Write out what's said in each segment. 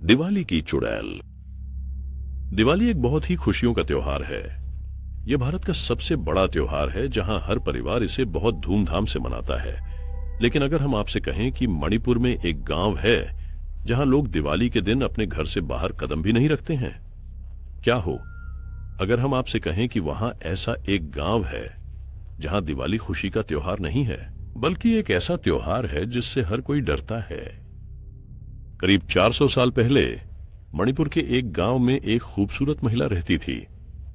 दिवाली की चुड़ैल। दिवाली एक बहुत ही खुशियों का त्योहार है। यह भारत का सबसे बड़ा त्योहार है जहां हर परिवार इसे बहुत धूमधाम से मनाता है। लेकिन अगर हम आपसे कहें कि मणिपुर में एक गांव है जहां लोग दिवाली के दिन अपने घर से बाहर कदम भी नहीं रखते हैं, क्या हो अगर हम आपसे कहें कि वहां ऐसा एक गांव है जहां दिवाली खुशी का त्योहार नहीं है, बल्कि एक ऐसा त्योहार है जिससे हर कोई डरता है। करीब 400 साल पहले मणिपुर के एक गांव में एक खूबसूरत महिला रहती थी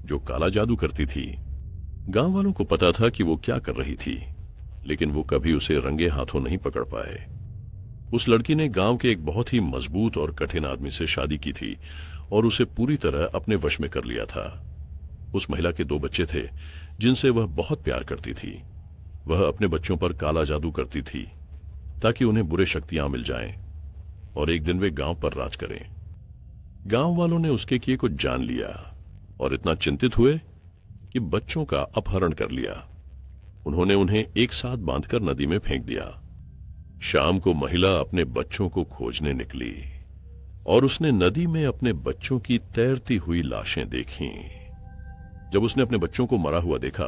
जो काला जादू करती थी। गांव वालों को पता था कि वो क्या कर रही थी, लेकिन वो कभी उसे रंगे हाथों नहीं पकड़ पाए। उस लड़की ने गांव के एक बहुत ही मजबूत और कठिन आदमी से शादी की थी और उसे पूरी तरह अपने वश में कर लिया था। उस महिला के 2 बच्चे थे जिनसे वह बहुत प्यार करती थी। वह अपने बच्चों पर काला जादू करती थी ताकि उन्हें बुरे शक्तियां मिल जाएं और एक दिन वे गांव पर राज करें। गांव वालों ने उसके किए को जान लिया और इतना चिंतित हुए कि बच्चों का अपहरण कर लिया। उन्होंने उन्हें एक साथ बांधकर नदी में फेंक दिया। शाम को महिला अपने बच्चों को खोजने निकली और उसने नदी में अपने बच्चों की तैरती हुई लाशें देखीं। जब उसने अपने बच्चों को मरा हुआ देखा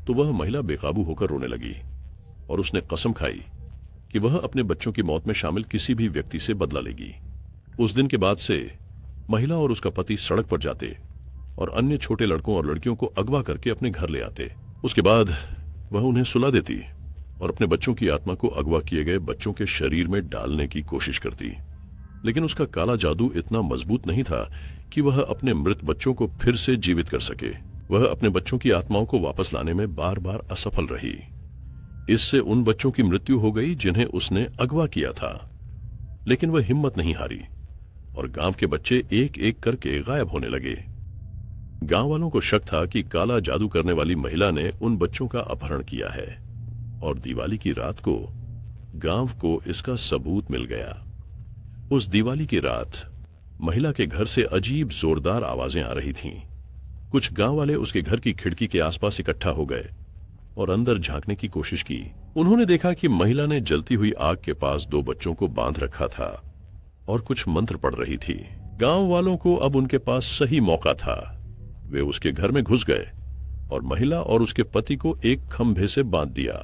तो वह महिला बेकाबू होकर रोने लगी और उसने कसम खाई कि वह अपने बच्चों की मौत में शामिल किसी भी व्यक्ति से बदला लेगी। उस दिन के बाद से महिला और उसका पति सड़क पर जाते और अन्य छोटे लड़कों और लड़कियों को अगवा करके अपने घर ले आते। उसके बाद वह उन्हें सुला देती और अपने बच्चों की आत्मा को अगवा किए गए बच्चों के शरीर में डालने की कोशिश करती। लेकिन उसका काला जादू इतना मजबूत नहीं था कि वह अपने मृत बच्चों को फिर से जीवित कर सके। वह अपने बच्चों की आत्माओं को वापस लाने में बार बार असफल रही। इससे उन बच्चों की मृत्यु हो गई जिन्हें उसने अगवा किया था। लेकिन वह हिम्मत नहीं हारी और गांव के बच्चे एक एक करके गायब होने लगे। गांव वालों को शक था कि काला जादू करने वाली महिला ने उन बच्चों का अपहरण किया है और दिवाली की रात को गांव को इसका सबूत मिल गया। उस दिवाली की रात महिला के घर से अजीब जोरदार आवाजें आ रही थीं। कुछ गांव वाले उसके घर की खिड़की के आसपास इकट्ठा हो गए और अंदर झांकने की कोशिश की। उन्होंने देखा कि महिला ने जलती हुई आग के पास 2 बच्चों को बांध रखा था और कुछ मंत्र पढ़ रही थी। गांव वालों को अब उनके पास सही मौका था। वे उसके घर में घुस गए और महिला और उसके पति को एक खंभे से बांध दिया।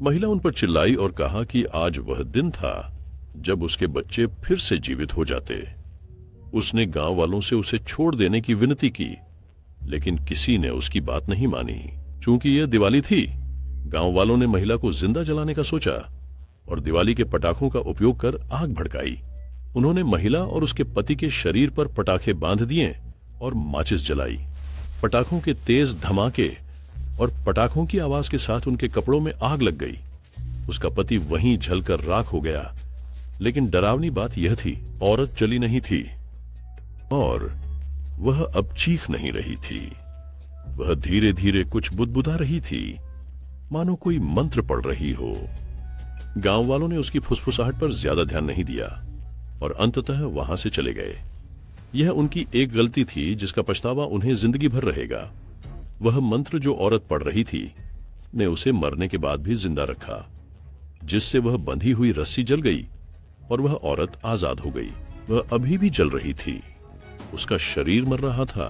महिला उन पर चिल्लाई और कहा कि आज वह दिन था जब उसके बच्चे फिर से जीवित हो जाते। उसने गांव वालों से उसे छोड़ देने की विनती की, लेकिन किसी ने उसकी बात नहीं मानी। चूंकि यह दिवाली थी, गांव वालों ने महिला को जिंदा जलाने का सोचा और दिवाली के पटाखों का उपयोग कर आग भड़काई। उन्होंने महिला और उसके पति के शरीर पर पटाखे बांध दिए और माचिस जलाई। पटाखों के तेज धमाके और पटाखों की आवाज के साथ उनके कपड़ों में आग लग गई। उसका पति वहीं जलकर राख हो गया। लेकिन डरावनी बात यह थी, औरत जली नहीं थी और वह अब चीख नहीं रही थी। वह धीरे धीरे कुछ बुदबुदा रही थी, मानो कोई मंत्र पढ़ रही हो। गांव वालों ने उसकी फुसफुसाहट पर ज्यादा ध्यान नहीं दिया और अंततः वहां से चले गए। यह उनकी एक गलती थी जिसका पछतावा उन्हें जिंदगी भर रहेगा। वह मंत्र जो औरत पढ़ रही थी ने उसे मरने के बाद भी जिंदा रखा, जिससे वह बंधी हुई रस्सी जल गई और वह औरत आजाद हो गई। वह अभी भी जल रही थी। उसका शरीर मर रहा था,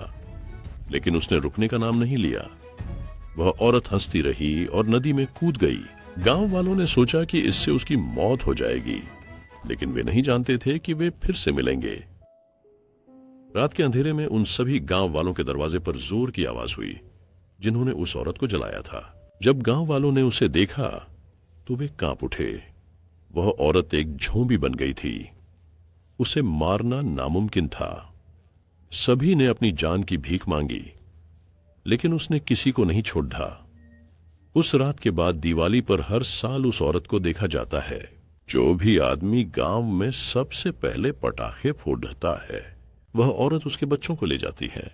लेकिन उसने रुकने का नाम नहीं लिया। वह औरत हंसती रही और नदी में कूद गई। गांव वालों ने सोचा कि इससे उसकी मौत हो जाएगी, लेकिन वे नहीं जानते थे कि वे फिर से मिलेंगे। रात के अंधेरे में उन सभी गांव वालों के दरवाजे पर जोर की आवाज हुई जिन्होंने उस औरत को जलाया था। जब गांव वालों ने उसे देखा तो वे कांप उठे। वह औरत एक झोंबी बन गई थी। उसे मारना नामुमकिन था। सभी ने अपनी जान की भीख मांगी, लेकिन उसने किसी को नहीं छोड़ा। उस रात के बाद दिवाली पर हर साल उस औरत को देखा जाता है। जो भी आदमी गांव में सबसे पहले पटाखे फोड़ता है, वह औरत उसके बच्चों को ले जाती है।